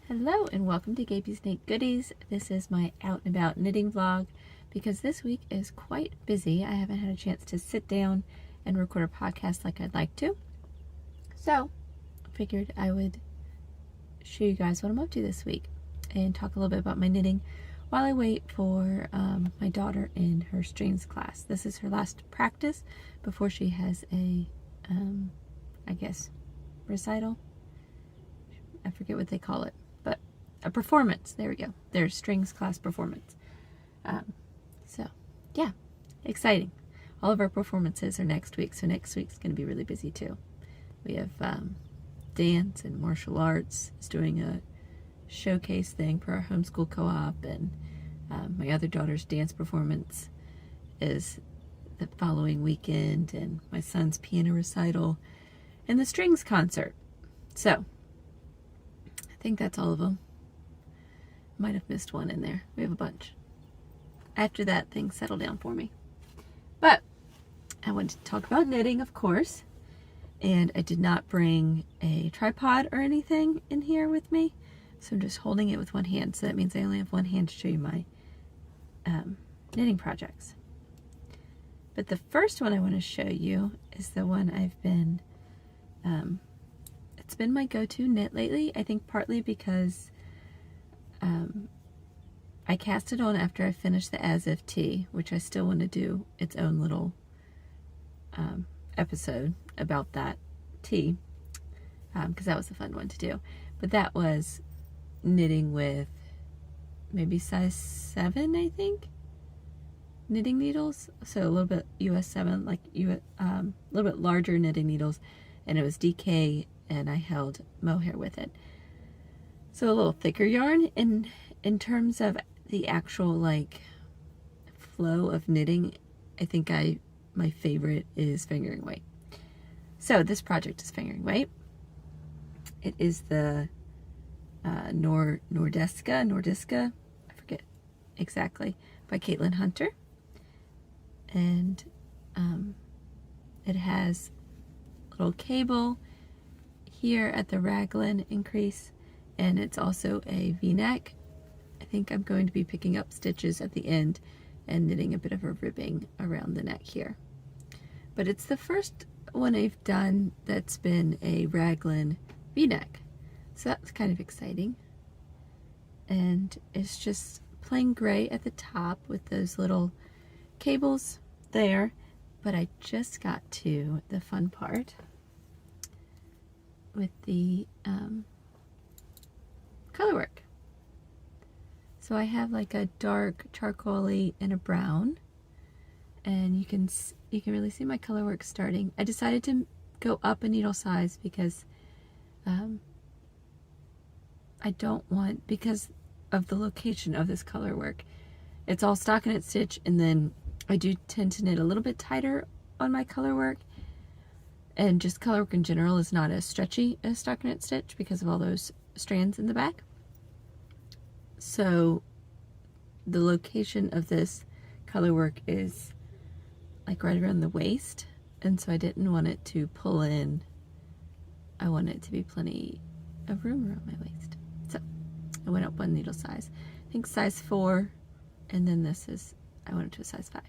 Hello and welcome to Gabie's Knit Goodies. This is my out and about knitting vlog because this week is quite busy. I haven't had a chance to sit down and record a podcast like I'd like to. So I figured I would show you guys what I'm up to this week and talk a little bit about my knitting while I wait for my daughter in her strings class. This is her last practice before she has a, I guess, recital. I forget what they call it. A performance. There we go. Their strings class performance. So yeah, exciting. All of our performances are next week, so next week's going to be really busy too. We have dance and martial arts. Is doing a showcase thing for our homeschool co-op, and my other daughter's dance performance is the following weekend, and my son's piano recital and the strings concert. So I think that's all of them. Might have missed one in there. We have a bunch. After that, things settle down for me. But I wanted to talk about knitting, of course. And I did not bring a tripod or anything in here with me. So I'm just holding it with one hand. So that means I only have one hand to show you my knitting projects. But the first one I want to show you is the one I've been... it's been my go-to knit lately. I think partly because... I cast it on after I finished the As If Tea, which I still want to do its own little episode about that tea, because that was a fun one to do. But that was knitting with maybe size 7, I think, knitting needles. So a little bit US 7, like a little bit larger knitting needles, and it was DK, and I held mohair with it. So a little thicker yarn. In terms of the actual like flow of knitting, I think my favorite is fingering weight. So this project is fingering weight. It is the Nordiska, I forget exactly, by Caitlin Hunter, and it has a little cable here at the raglan increase. And it's also a V-neck. I think I'm going to be picking up stitches at the end and knitting a bit of a ribbing around the neck here. But it's the first one I've done that's been a raglan V-neck. So that's kind of exciting. And it's just plain gray at the top with those little cables there. But I just got to the fun part with the color work. So I have like a dark charcoaly and a brown, and you can really see my color work starting. I decided to go up a needle size because I don't want, because of the location of this color work, it's all stockinette stitch, and then I do tend to knit a little bit tighter on my color work, and just color work in general is not as stretchy as stockinette stitch because of all those strands in the back. So the location of this color work is like right around the waist, and so I didn't want it to pull in. I want it to be plenty of room around my waist. So I went up one needle size, I think size 4, and then this is, I went up to a size 5.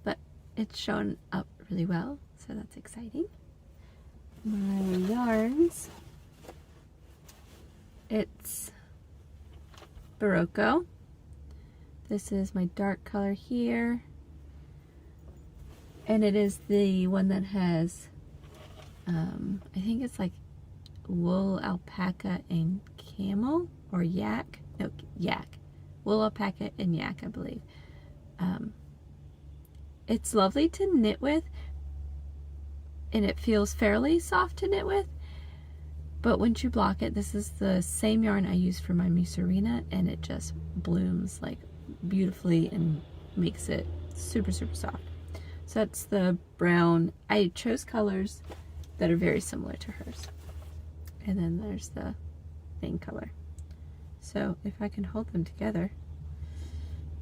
But it's shown up really well, so that's exciting. My yarns, it's Barocco. This is my dark color here, and it is the one that has I think it's like wool, alpaca, and camel, or yak. No, yak. Wool, alpaca, and yak, I believe. It's lovely to knit with, and it feels fairly soft to knit with. But once you block it, this is the same yarn I use for my Muserina, and it just blooms like beautifully and makes it super, super soft. So that's the brown. I chose colors that are very similar to hers. And then there's the main color. So if I can hold them together,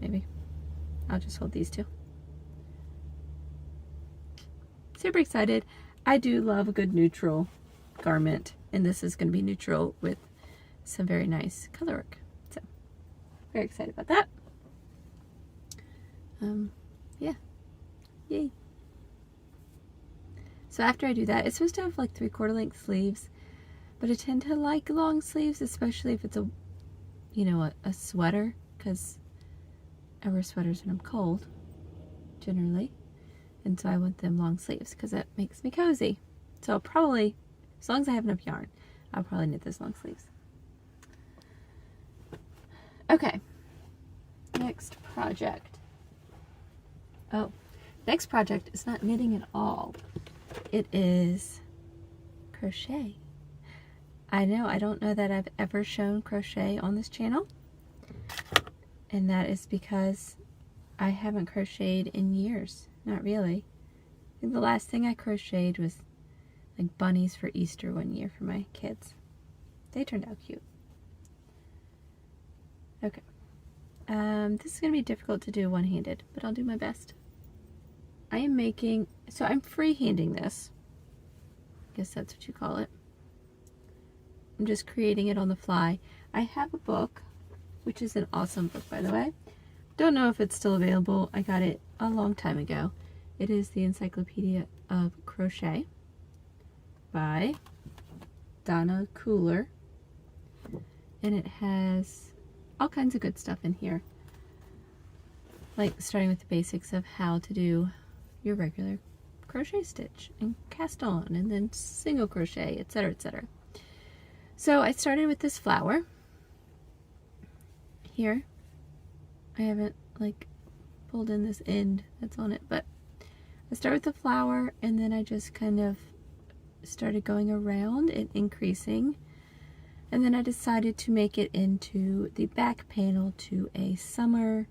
maybe I'll just hold these two. Super excited. I do love a good neutral garment, and this is going to be neutral with some very nice color work. So very excited about that. Yeah, yay. So after I do that, it's supposed to have like 3/4 length sleeves, but I tend to like long sleeves, especially if it's a, you know, a sweater, because I wear sweaters when I'm cold, generally, and so I want them long sleeves because that makes me cozy. So I'll probably, as long as I have enough yarn, I'll probably knit those long sleeves. Okay, next project. Oh, next project is not knitting at all. It is crochet. I know, I don't know that I've ever shown crochet on this channel, and that is because I haven't crocheted in years. Not really. I think the last thing I crocheted was like bunnies for Easter one year for my kids. They turned out cute. Okay. This is going to be difficult to do one-handed, but I'll do my best. I am making, so I'm freehanding this. I guess that's what you call it. I'm just creating it on the fly. I have a book, which is an awesome book, by the way. Don't know if it's still available. I got it a long time ago. It is the Encyclopedia of Crochet by Donna Cooler. And it has all kinds of good stuff in here. Like starting with the basics of how to do your regular crochet stitch and cast on and then single crochet, etc., etc. So I started with this flower here. I haven't like pulled in this end that's on it, but I start with the flower and then I just kind of started going around and increasing, and then I decided to make it into the back panel to a summer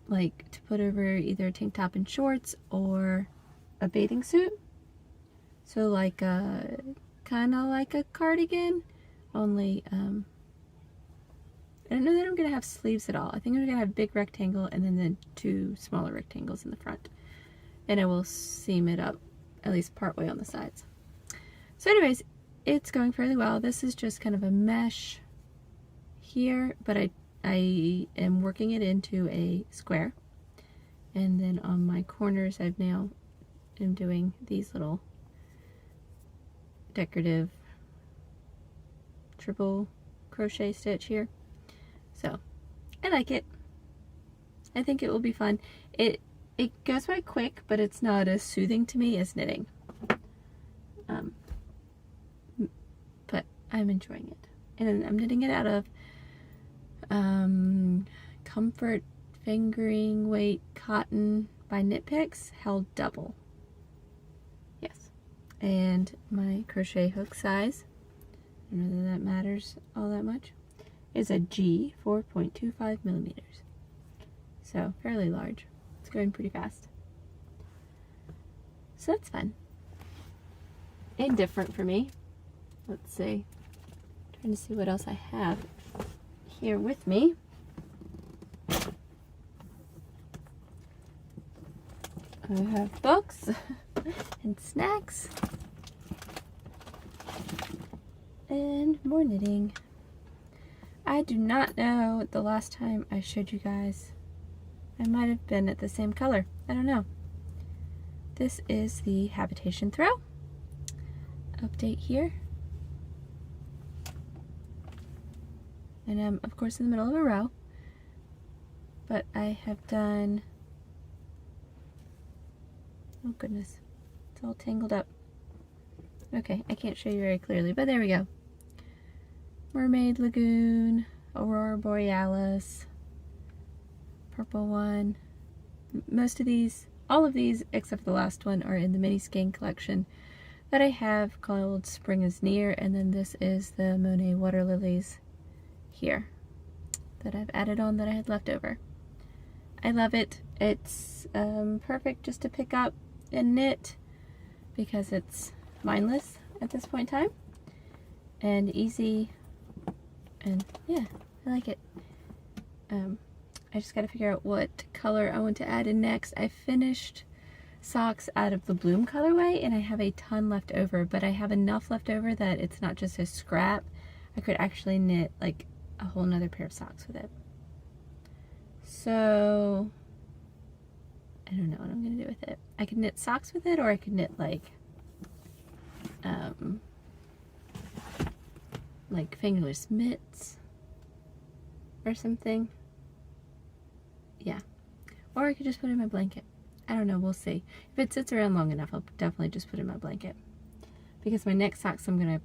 like to put over either a tank top and shorts or a bathing suit. So like a kind of like a cardigan, only I don't know that I'm gonna have sleeves at all. I think I'm gonna have a big rectangle and then the 2 smaller rectangles in the front, and I will seam it up at least part way on the sides. So anyways, it's going fairly well. This is just kind of a mesh here, but I am working it into a square, and then on my corners I've now am doing these little decorative triple crochet stitch here. So I like it. I think it will be fun. It goes by quick, but it's not as soothing to me as knitting. But I'm enjoying it, and I'm knitting it out of Comfort Fingering Weight Cotton by Knit Picks, held double. Yes. And my crochet hook size, I don't know that that matters all that much, is a G 4.25 millimeters. So fairly large. It's going pretty fast. So that's fun. And different for me. Let's see. I'm trying to see what else I have here with me. I have books and snacks and more knitting. I do not know the last time I showed you guys. I might have been at the same color. I don't know. This is the habitation throw. Update here. And I'm of course in the middle of a row, but I have done, oh goodness, it's all tangled up. Okay, I can't show you very clearly, but there we go. Mermaid Lagoon, Aurora Borealis, purple one. Most of these, all of these except for the last one, are in the mini skein collection that I have called Spring is Near, and then this is the Monet Water Lilies here that I've added on that I had left over. I love it. It's perfect just to pick up and knit because it's mindless at this point in time and easy, and yeah, I like it. I just got to figure out what color I want to add in next. I finished socks out of the Bloom colorway, and I have a ton left over, but I have enough left over that it's not just a scrap. I could actually knit like a whole nother pair of socks with it. So I don't know what I'm gonna do with it. I could knit socks with it, or I could knit like fingerless mitts or something. Yeah. Or I could just put it in my blanket. I don't know, we'll see. If it sits around long enough, I'll definitely just put it in my blanket. Because my next socks I'm going to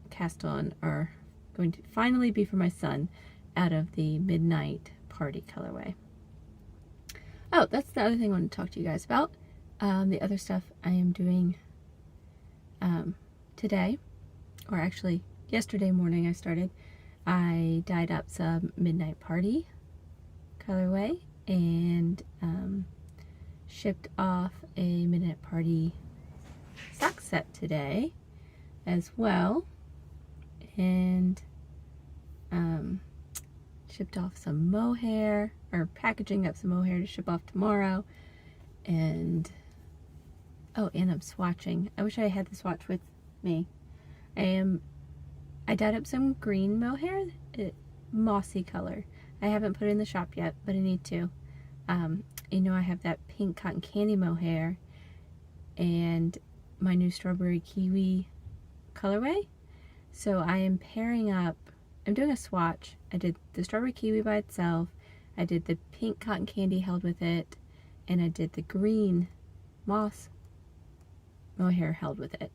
cast on are going to finally be for my son out of the Midnight Party colorway. Oh, that's the other thing I want to talk to you guys about. The other stuff I am doing today, or actually yesterday morning I started. I dyed up some Midnight Party colorway and shipped off a Midnight Party sock set today as well, and shipped off some mohair, or packaging up some mohair to ship off tomorrow. And oh, and I'm swatching. I wish I had the swatch with me. I dyed up some green mohair, mossy color. I haven't put it in the shop yet, but I need to. You know, I have that pink cotton candy mohair and my new strawberry kiwi colorway. So I am pairing up, I'm doing a swatch. I did the strawberry kiwi by itself, I did the pink cotton candy held with it, and I did the green moss mohair held with it.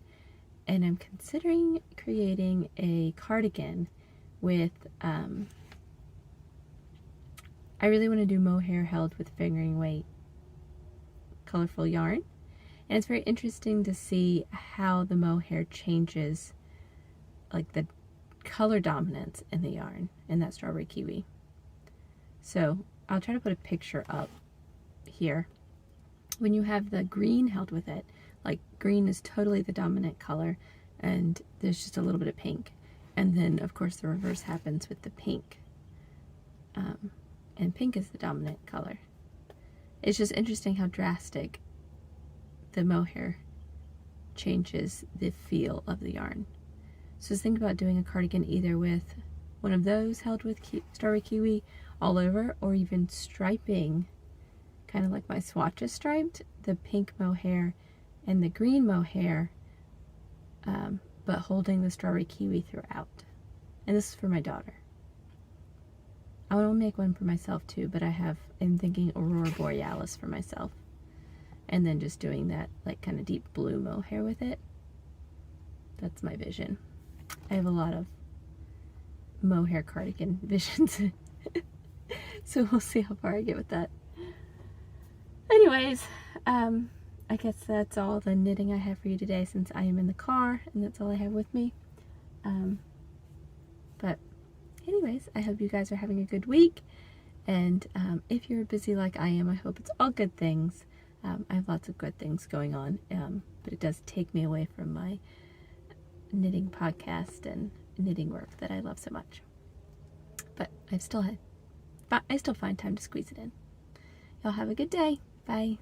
And I'm considering creating a cardigan with, I really want to do mohair held with fingering weight colorful yarn. And it's very interesting to see how the mohair changes, like the color dominance in the yarn in that strawberry kiwi. So I'll try to put a picture up here. When you have the green held with it, like green is totally the dominant color, and there's just a little bit of pink. And then of course the reverse happens with the pink. And pink is the dominant color. It's just interesting how drastic the mohair changes the feel of the yarn. So think about doing a cardigan either with one of those held with strawberry kiwi all over, or even striping, kind of like my swatch is striped, the pink mohair and the green mohair, but holding the strawberry kiwi throughout. And this is for my daughter. I want to make one for myself too, but I'm thinking Aurora Borealis for myself. And then just doing that like kind of deep blue mohair with it. That's my vision. I have a lot of mohair cardigan visions. So we'll see how far I get with that. Anyways, I guess that's all the knitting I have for you today, since I am in the car and that's all I have with me. But anyways, I hope you guys are having a good week, and if you're busy like I am, I hope it's all good things. I have lots of good things going on, but it does take me away from my knitting podcast and knitting work that I love so much. But I still find time to squeeze it in. Y'all have a good day. Bye.